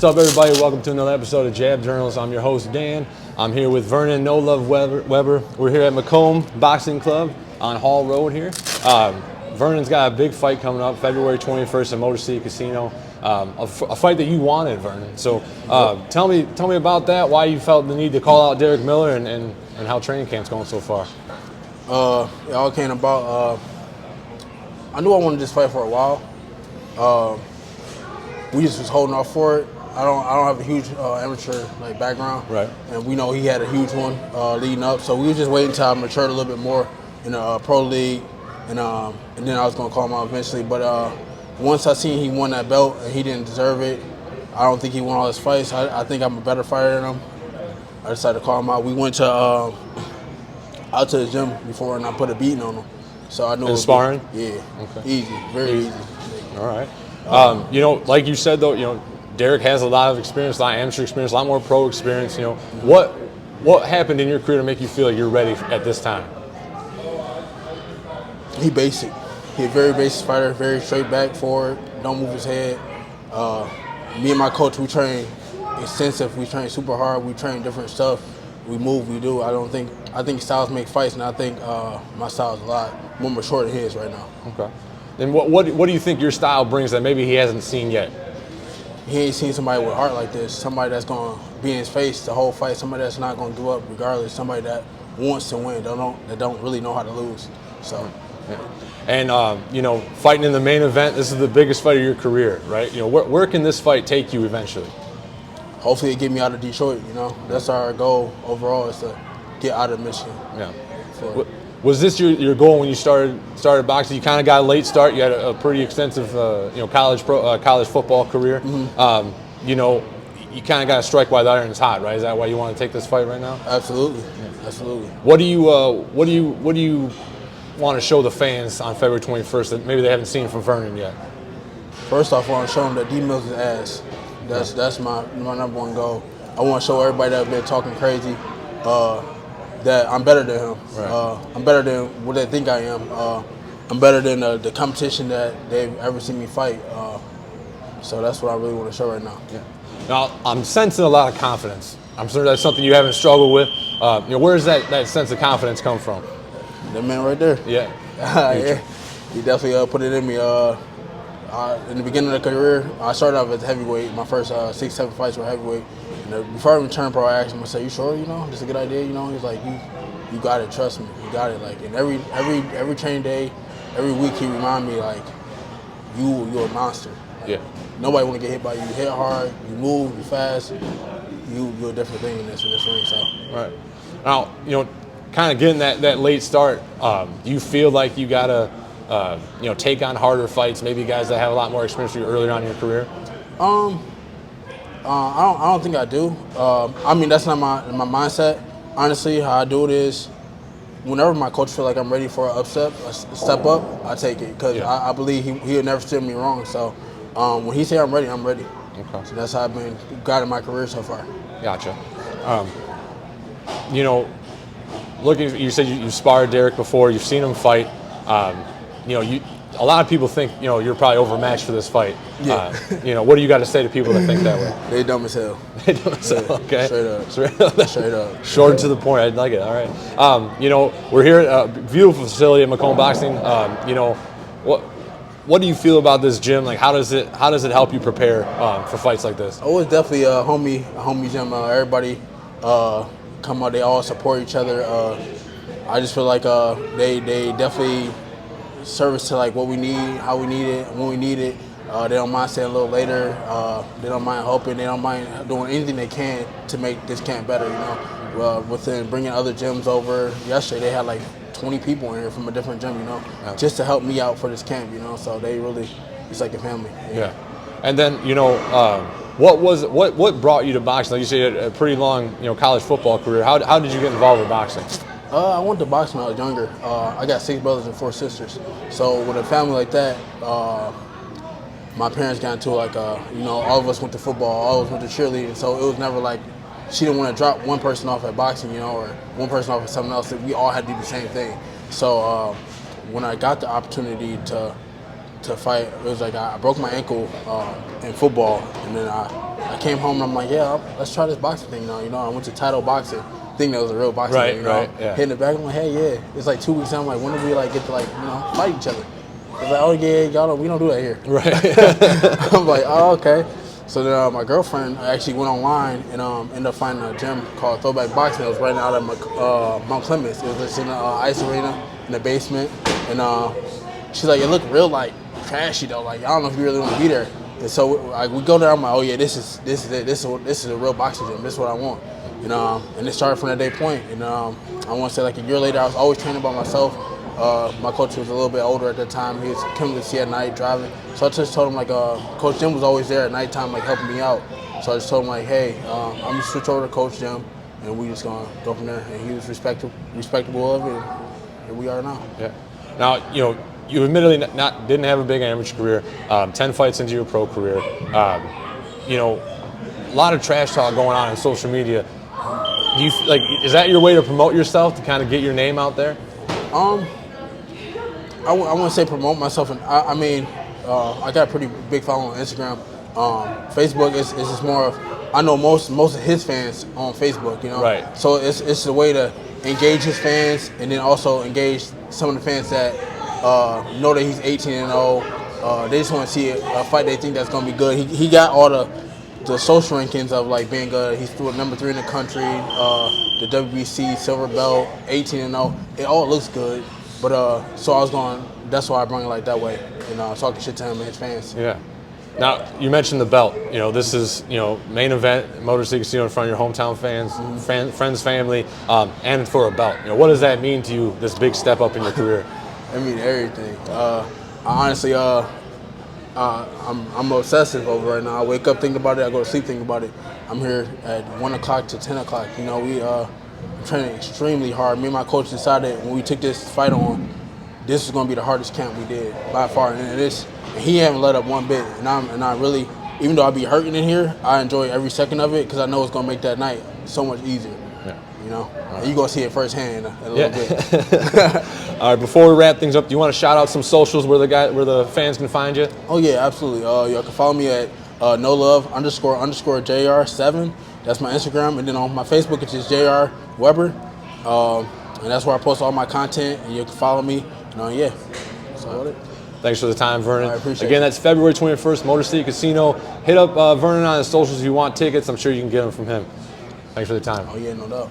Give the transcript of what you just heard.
What's up, everybody? Welcome to another episode of Jab Journals. I'm your host, Dan. I'm here with Vernon No Love Weber. We're here at Macomb Boxing Club on Hall Road here. Vernon's got a big fight coming up, February 21st at Motor City Casino. A fight that you wanted, Vernon. So tell me about that. Why you felt the need to call out Derek Miller, and how training camp's going so far. It all came about. I knew I wanted this fight for a while. We just was holding off for it. I don't have a huge amateur background, right? And we know he had a huge one leading up, so we were just waiting until I matured a little bit more in the pro league, and then I was gonna call him out eventually. But once I seen he won that belt and he didn't deserve it, I don't think he won all his fights. I think I'm a better fighter than him. I decided to call him out. We went to out to the gym before, and I put a beating on him. So I knew it was sparring. Yeah, okay. Easy, very easy. All right. Like you said though, Derek has a lot of experience, a lot of amateur experience, a lot more pro experience. What happened in your career to make you feel like you're ready at this time? He basic. He a very basic fighter, very straight back, forward, don't move his head. Me and my coach, we train extensive. We train super hard. We train different stuff. We move. We do. I think styles make fights, and I think my style is a lot more mature than his right now. Okay. Then what do you think your style brings that maybe he hasn't seen yet? He ain't seen somebody with heart like this. Somebody that's gonna be in his face the whole fight. Somebody that's not gonna give up regardless. Somebody that wants to win. That don't really know how to lose. So. Yeah. And fighting in the main event, this is the biggest fight of your career, right? Where can this fight take you eventually? Hopefully, it get me out of Detroit. That's our goal overall, is to get out of Michigan. Yeah. Was this your goal when you started boxing? You kind of got a late start. You had a pretty extensive, college football career. Mm-hmm. You kind of got to strike while the iron's hot, right? Is that why you want to take this fight right now? Absolutely, absolutely. What do you want to show the fans on February 21st that maybe they haven't seen from Vernon yet? First off, I want to show them that D Mills is ass. That's my number one goal. I want to show everybody that's been talking crazy that I'm better than him. Right. I'm better than what they think I am. I'm better than the competition that they've ever seen me fight. So that's what I really want to show right now. Yeah. Now, I'm sensing a lot of confidence. I'm sure that's something you haven't struggled with. Where does that sense of confidence come from? That man right there. Yeah. Yeah. He definitely put it in me. In the beginning of the career, I started off as heavyweight. My first 6-7 fights were heavyweight. And before I even turned pro, I asked him, I said, "You sure? This is a good idea?" He's like, "You got it. Trust me. You got it." And every training day, every week, he remind me you're a monster. Yeah. Nobody want to get hit by you. You hit hard. You move. You fast. You're a different thing in this ring. So. Right. Now, kind of getting that late start. Do you feel like you gotta take on harder fights? Maybe guys that have a lot more experience earlier on in your career. I don't think I do. That's not my mindset. Honestly, how I do it is, whenever my coach feel like I'm ready for a step up, I take it, because I believe he'll never steer me wrong. So when he say I'm ready, I'm ready. Okay. So that's how I've been guiding my career so far. Gotcha. You said you sparred Derek before. You've seen him fight. A lot of people think you're probably overmatched for this fight. Yeah. What do you got to say to people that think that way? They dumb as hell. They dumb as hell. Okay. Straight up. Straight up. Short to the point. I like it. All right. We're here at a beautiful facility at Macomb Boxing. What do you feel about this gym? How does it help you prepare for fights like this? Oh, it's definitely a homie gym. Everybody come out. They all support each other. I just feel like they definitely service to what we need, how we need it, when we need it. They don't mind staying a little later. They don't mind helping. They don't mind doing anything they can to make this camp better. Within bringing other gyms over. Yesterday they had 20 people in here from a different gym. Just to help me out for this camp. So they really, it's like a family. Yeah. And then what brought you to boxing? Like you said, a pretty long college football career. How did you get involved with boxing? I went to boxing when I was younger. I got 6 brothers and 4 sisters. So with a family like that, my parents got into all of us went to football, all of us went to cheerleading. So it was never she didn't want to drop one person off at boxing, or one person off at something else. We all had to do the same thing. So when I got the opportunity to to fight. It was like I broke my ankle in football, and then I came home and I'm like, yeah, let's try this boxing thing now. I went to Title Boxing, think that was a real boxing thing. Yeah. Hitting the back, I'm like, hey, yeah, it's like 2 weeks. I'm like, when do we like get to fight each other? It's like, oh yeah, we don't do that here. Right. I'm like, oh okay. So then my girlfriend actually went online and ended up finding a gym called Throwback Boxing. It was right out of Mount Clemens. It was just in the ice arena in the basement. And she's like, it looked real like trashy though. Like I don't know if you really want to be there. And so we go there. I'm like, oh yeah, this is it. This is a real boxing gym. This is what I want. And it started from that day point. And I want to say like a year later, I was always training by myself. My coach was a little bit older at that time. He was coming to see at night driving. So I just told him like, Coach Jim was always there at nighttime, like helping me out. So I just told him like, hey, I'm gonna switch over to Coach Jim, and we just gonna go from there. And he was respectable of it. And here we are now. Yeah. Now you admittedly didn't have a big amateur career. 10 fights into your pro career. A lot of trash talk going on social media. Do you is that your way to promote yourself, to kind of get your name out there? I wouldn't say promote myself, and I mean, I got a pretty big following on Instagram. Facebook is just more of, I know most of his fans on Facebook, Right. So it's a way to engage his fans, and then also engage some of the fans that know that he's 18-0. They just want to see a fight they think that's gonna be good. He got all the social rankings of like being good. He's still number 3 in the country, the WBC silver belt, 18-0. It all looks good. But so that's why I bring it like that way, talking shit to him and his fans. Yeah. Now, you mentioned the belt. This is, main event, Motor City Casino in front of your hometown fans, friends, family, and for a belt. What does that mean to you, this big step up in your career? I mean, everything. I honestly, I'm obsessive over it right now. I wake up thinking about it, I go to sleep thinking about it. I'm here at 1 o'clock to 10 o'clock. I'm training extremely hard. Me and my coach decided when we took this fight on, this was going to be the hardest camp we did by far. And he haven't let up one bit. And I really, even though I be hurting in here, I enjoy every second of it because I know it's going to make that night so much easier. Yeah. And you're going to see it firsthand a little bit. All right, before we wrap things up, do you want to shout out some socials where the fans can find you? Oh yeah, absolutely. Y'all can follow me at @NoLove__JR7. That's my Instagram, and then on my Facebook it's just JR Weber, and that's where I post all my content. And you can follow me. Yeah. So Thanks for the time, Vernon. I appreciate Again, it. that's February 21st, Motor City Casino. Hit up Vernon on his socials if you want tickets. I'm sure you can get them from him. Thanks for the time. Oh yeah, no doubt.